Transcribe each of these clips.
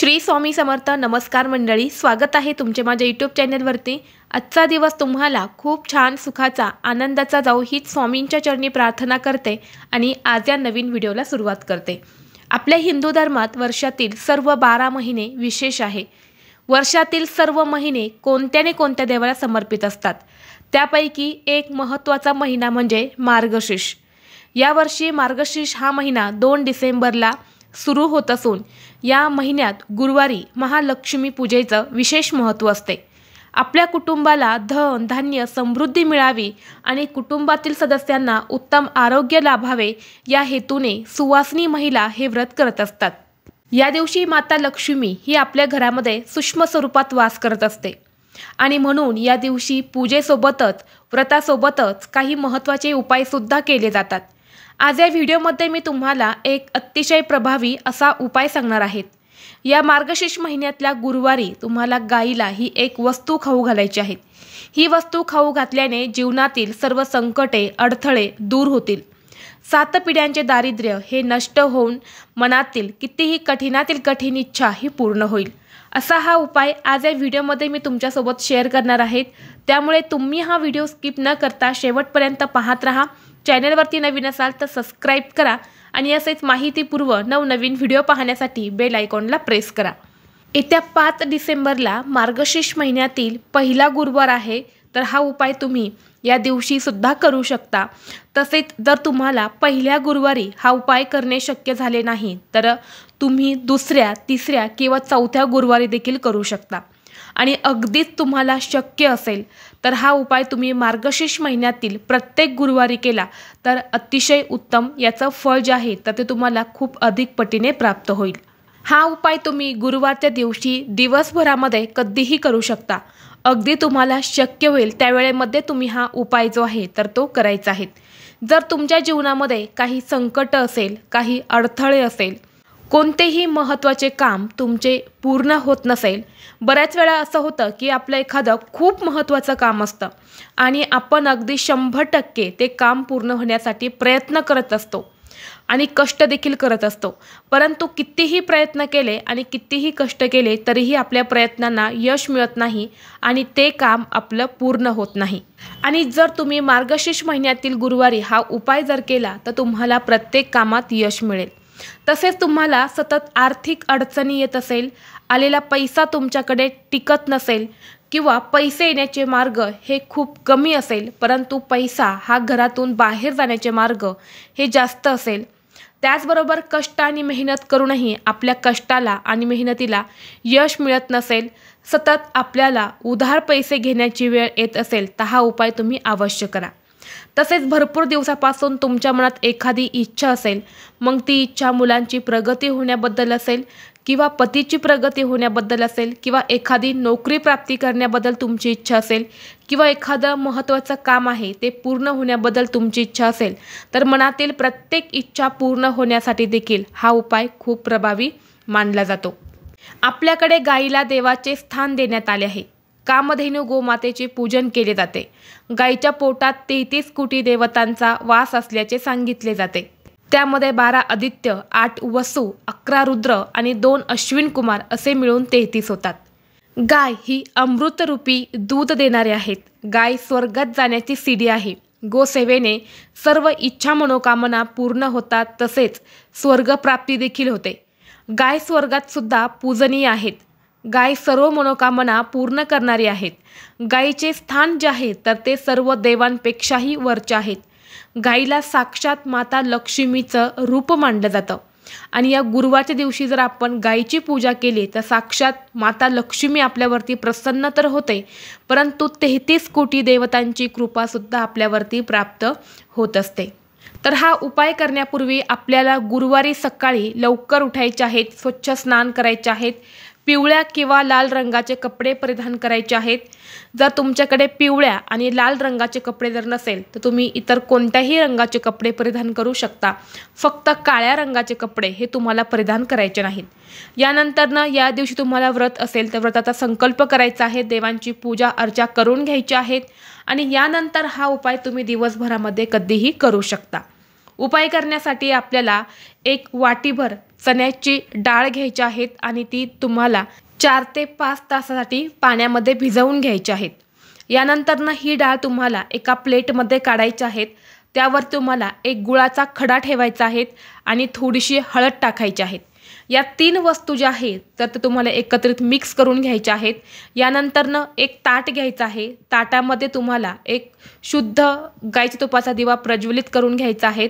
श्री स्वामी समर्थ। नमस्कार मंडळी, स्वागत आहे तुमचे माझ्या यूट्यूब चॅनलवरती। आजचा दिवस तुम्हाला खूप छान सुखाचा आनंदाचा जाऊ हीच स्वामींच्या चरणी प्रार्थना करते आणि आज या नवीन व्हिडिओला सुरुवात करते। आपल्या हिंदू धर्मात वर्षातील सर्व 12 महिने विशेष आहे। वर्षातील सर्व महिने कोणत्या कोणत्या देवाला समर्पित असतात। त्यापैकी एक महत्त्वाचा महिना म्हणजे मार्गशीर्ष। यावर्षी मार्गशीर्ष हा महिना 2 डिसेंबरला सुरू होत असून या महिन्यात गुरुवारी महालक्ष्मी पूजेचं विशेष महत्त्व असते। आपल्या कुटुंबाला धन धान्य समृद्धी मिळावी आणि कुटुंबातील सदस्यांना उत्तम आरोग्य लाभावे या हेतूने सुवासिनी महिला हे व्रत करत असतात। या दिवशी माता लक्ष्मी ही आपल्या घरामध्ये सूक्ष्म स्वरूपात वास करत असते आणि म्हणून या दिवशी पूजेसोबतच व्रतासोबतच काही महत्त्वाचे उपाय सुद्धा केले जातात। आज या व्हिडिओमध्ये मी तुम्हाला एक अतिशय प्रभावी असा उपाय सांगणार आहे। या मार्गशीर्ष महिन्यातल्या गुरुवारी तुम्हाला गाईला ही एक वस्तू खाऊ घालायची आहे। ही वस्तू खाऊ घातल्याने जीवनातील सर्व संकटे अडथळे दूर होतील। 7 पिढ्यांचे दारिद्र्य हे नष्ट होऊन मनातील कितीही कठीणातील कठीण इच्छा ही पूर्ण होईल। असा हा उपाय आज या व्हिडिओमध्ये मी तुमच्यासोबत शेअर करणार आहे। त्यामुळे तुम्ही हा व्हिडिओ स्किप न करता शेवटपर्यंत पाहत राहा। चॅनलवरती नवीन असाल तर सबस्क्राईब करा आणि असेच माहितीपूर्व नवनवीन व्हिडिओ पाहण्यासाठी बेल आयकॉनला प्रेस करा। येत्या 5 डिसेंबरला मार्गशीर्ष महिन्यातील पहिला गुरुवार आहे, तर हा उपाय तुम्ही या दिवशी सुद्धा करू शकता। तसेच जर तुम्हाला पहिल्या गुरुवारी हा उपाय करणे शक्य झाले नाही तर तुम्ही दुसऱ्या, तिसऱ्या किंवा चौथ्या गुरुवारी देखील करू शकता। आणि अगदीच तुम्हाला शक्य असेल तर हा उपाय तुम्ही मार्गशीर्ष महिन्यातील प्रत्येक गुरुवारी केला तर अतिशय उत्तम याचं फळ जे आहे तर ते तुम्हाला खूप अधिक पटीने प्राप्त होईल। हा उपाय तुम्ही गुरुवारच्या दिवशी दिवसभरामध्ये कधीही करू शकता। अगदी तुम्हाला शक्य होईल त्यावेळेमध्ये तुम्ही हा उपाय जो आहे तर तो करायचा आहे। जर तुमच्या जीवनामध्ये काही संकट असेल, काही अडथळे असेल, कोणतेही महत्त्वाचे काम तुमचे पूर्ण होत नसेल, बऱ्याच वेळा असं होतं की आपलं एखादं खूप महत्त्वाचं काम असतं आणि आपण अगदी 100% ते काम पूर्ण होण्यासाठी प्रयत्न करत असतो आणि कष्ट देखील करत असतो, परंतु कितीही प्रयत्न केले आणि कितीही कष्ट केले तरीही आपल्या प्रयत्नांना यश मिळत नाही आणि ते काम आपलं पूर्ण होत नाही। आणि जर तुम्ही मार्गशीर्ष महिन्यातील गुरुवारी हा उपाय जर केला तर तुम्हाला प्रत्येक कामात यश मिळेल। तसेच तुम्हाला सतत आर्थिक अडचणी येत असेल, आलेला पैसा तुमच्याकडे टिकत नसेल किंवा पैसे येण्याचे मार्ग हे खूप कमी असेल, परंतु पैसा हा घरातून बाहेर जाण्याचे मार्ग हे जास्त असेल, त्याचबरोबर कष्ट आणि मेहनत करूनही आपल्या कष्टाला आणि मेहनतीला यश मिळत नसेल, सतत आपल्याला उधार पैसे घेण्याची वेळ येत असेल तर हा उपाय तुम्ही अवश्य करा। तसेच भरपूर दिवसापासून तुमच्या मनात एखादी इच्छा असेल, मग ती इच्छा मुलांची प्रगती होण्याबद्दल असेल किंवा पतीची प्रगती होण्याबद्दल असेल किंवा एखादी नोकरी प्राप्ती करण्याबद्दल तुमची इच्छा असेल किंवा एखादं महत्त्वाचं काम आहे ते पूर्ण होण्याबद्दल तुमची इच्छा असेल, तर मनातील प्रत्येक इच्छा पूर्ण होण्यासाठी देखील हा उपाय खूप प्रभावी मानला जातो। आपल्याकडे गाईला देवाचे स्थान देण्यात आले आहे। कामधेनु गोमातेचे पूजन केले जाते। गायीच्या पोटात 33 कोटी देवतांचा वास असल्याचे सांगितले जाते। त्यामध्ये 12 आदित्य, 8 वसु, 11 रुद्र आणि 2 अश्विन कुमार असे मिळून 33 होतात। गाय ही अमृतरूपी दूध देणारे आहेत। गाय स्वर्गात जाण्याची सीडी आहे। गोसेवेने सर्व इच्छा मनोकामना पूर्ण होतात, तसेच स्वर्गप्राप्ती देखील होते। गाय स्वर्गात सुद्धा पूजनीय आहेत। गाय सर्व मनोकामना पूर्ण करणारी आहेत। गायीचे स्थान जे आहे तर ते सर्व देवांपेक्षाही वरचे आहेत। गायीला साक्षात माता लक्ष्मीचं रूप मानलं जातं आणि या गुरुवारच्या दिवशी जर आपण गायीची पूजा केली तर साक्षात माता लक्ष्मी आपल्यावरती प्रसन्न तर होते, परंतु 33 कोटी देवतांची कृपासुद्धा आपल्यावरती प्राप्त होत असते। तर हा उपाय करण्यापूर्वी आपल्याला गुरुवारी सकाळी लवकर उठायचे आहेत, स्वच्छ स्नान करायचे आहेत, पिवळ्या किंवा लाल रंगाचे कपडे परिधान करायचे आहेत। जर तुमच्याकडे पिवळ्या आणि लाल रंगाचे कपडे जर नसेल तर तुम्ही इतर कोणत्याही रंगाचे कपडे परिधान करू शकता। फक्त काळ्या रंगाचे कपडे हे तुम्हाला परिधान करायचे नाहीत। यानंतरनं या दिवशी तुम्हाला व्रत असेल तर व्रताचा संकल्प करायचा आहे, देवांची पूजा अर्चा करून घ्यायची आहेत आणि यानंतर हा उपाय तुम्ही दिवसभरामध्ये कधीही करू शकता। उपाय करण्यासाठी आपल्याला एक वाटीभर चण्याची डाळ घ्यायची आहेत आणि ती तुम्हाला 4 ते 5 तासासाठी पाण्यामध्ये भिजवून घ्यायची आहेत। यानंतरनं ही डाळ तुम्हाला एका प्लेटमध्ये काढायची आहेत। त्यावर तुम्हाला एक गुळाचा खडा ठेवायचा आहे आणि थोडीशी हळद टाकायची आहे। या 3 वस्तू ज्या आहेत तर ते तुम्हाला एकत्रित मिक्स करून घ्यायच्या आहेत। यानंतरनं एक ताट घ्यायचं आहे। ताटामध्ये तुम्हाला एक शुद्ध गाईच्या तुपाचा दिवा प्रज्वलित करून घ्यायचा आहे।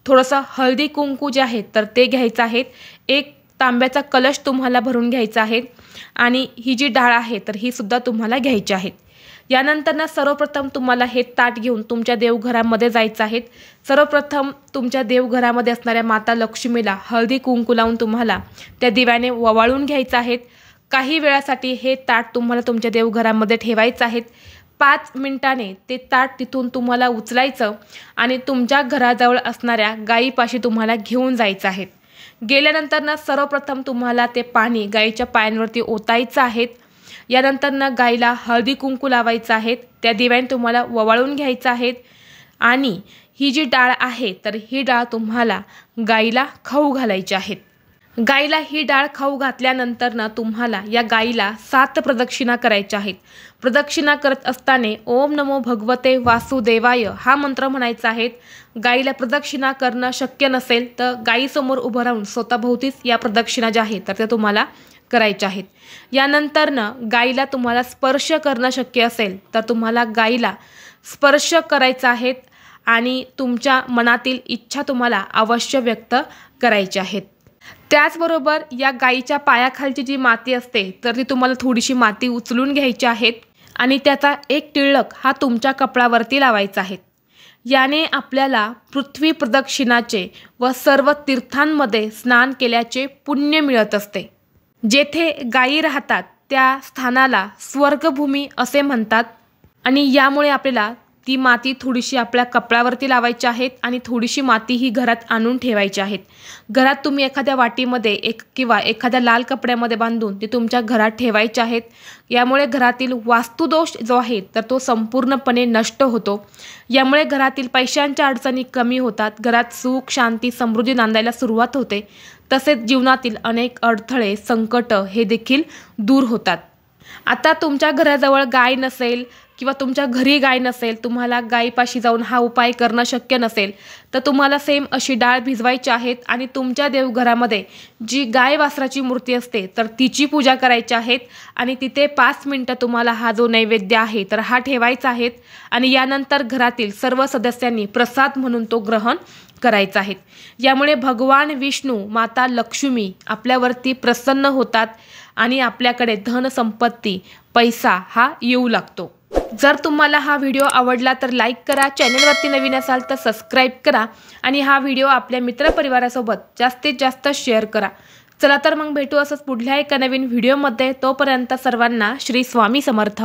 थोडंसं हळदी कुंकू जे आहे तर ते घ्यायचं आहे। एक तांब्याचा कलश तुम्हाला भरून घ्यायचा आहे आणि ही जी डाळ आहे तर ही सुद्धा तुम्हाला घ्यायची आहे। यानंतर सर्वप्रथम तुम्हाला हे ताट घेऊन तुमच्या देवघरामध्ये जायचं आहे। सर्वप्रथम तुमच्या देवघरामध्ये असणाऱ्या माता लक्ष्मीला हळदी कुंकू लावून तुम्हाला त्या दिव्याने ओवाळून घ्यायचं आहे। काही वेळासाठी हे ताट तुम्हाला तुमच्या देवघरामध्ये ठेवायचं आहे। 5 मिनिटांनी ते ताट तिथून तुम्हाला उचलायचं आणि तुमच्या घराजवळ असणाऱ्या गायीपाशी तुम्हाला घेऊन जायचं आहे। गेल्यानंतर सर्वप्रथम तुम्हाला ते पाणी गायीच्या पायांवरती ओतायचं आहे। यानंतर गायीला हळदी कुंकू लावायचं आहे। त्या दिव्याने तुम्हाला ओवाळून घ्यायचं आहे आणि ही जी डाळ आहे तर ही डाळ तुम्हाला गायीला खाऊ घालायची आहे। गायीला ही डाळ खाऊ घातल्यानंतर तुम्हाला या गायीला 7 प्रदक्षिणा करायच्या आहेत। प्रदक्षिणा करत असताना ओम नमो भगवते वासुदेवाय हा मंत्र म्हणायचा आहे। गायीला प्रदक्षिणा करणं शक्य नसेल तर गायीसमोर उभं राहून स्वतःभोवतीच या प्रदक्षिणा ज्या आहेत तर त्या तुम्हाला करायच्या आहेत। यानंतरनं गायीला तुम्हाला स्पर्श करणं शक्य असेल तर तुम्हाला गायीला स्पर्श करायचा आहे आणि तुमच्या मनातील इच्छा तुम्हाला अवश्य व्यक्त करायची आहेत। त्याचबरोबर या गायीच्या पायाखालची जी माती असते तर ती तुम्हाला थोडीशी माती उचलून घ्यायची आहे आणि त्याचा एक टिळक हा तुमच्या कपडावरती लावायचा आहे। याने आपल्याला पृथ्वी प्रदक्षिणाचे व सर्व तीर्थांमध्ये स्नान केल्याचे पुण्य मिळत असते। जेथे गायी राहतात त्या स्थानाला स्वर्गभूमी असे म्हणतात आणि यामुळे आपल्याला ती माती थोडीशी आपल्या कपड्यावरती लावायची आहेत आणि थोडीशी माती ही घरात आणून ठेवायची आहेत। घरात तुम्ही एखाद्या वाटीमध्ये किंवा एखाद्या लाल कपड्यामध्ये बांधून ती तुमच्या घरात ठेवायची आहेत। यामुळे घरातील वास्तुदोष जो आहे तर तो संपूर्णपणे नष्ट होतो। यामुळे घरातील पैशांच्या अडचणी कमी होतात, घरात सुख शांती समृद्धी नांदायला सुरुवात होते। तसेच जीवनातील अनेक अडथळे संकट हे देखील दूर होतात। आता तुमच्या घराजवळ गाय नसेल किंवा तुमच्या घरी गाय नसेल, तुम्हाला गायीपाशी जाऊन हा उपाय करणं शक्य नसेल तर तुम्हाला सेम अशी डाळ भिजवायची आहेत आणि तुमच्या देवघरामध्ये जी गाय वासराची मूर्ती असते तर तिची पूजा करायची आहेत आणि तिथे 5 मिनिटं तुम्हाला हा जो नैवेद्य आहे तर हा ठेवायचा आहे आणि यानंतर घरातील सर्व सदस्यांनी प्रसाद म्हणून तो ग्रहण करायचा आहे। यामुळे भगवान विष्णू माता लक्ष्मी आपल्यावरती प्रसन्न होतात आणि आपल्याकडे धन संपत्ती पैसा हा येऊ लागतो। जर तुम्हाला हा व्हिडिओ आवडला तर लाईक करा, चॅनलवरती नवीन असाल तर सबस्क्राईब करा आणि हा व्हिडिओ आपल्या मित्रपरिवारासोबत जास्तीत जास्त शेअर करा। चला तर मग भेटू असंच पुढल्या एका नवीन व्हिडिओमध्ये। तोपर्यंत सर्वांना श्री स्वामी समर्थ।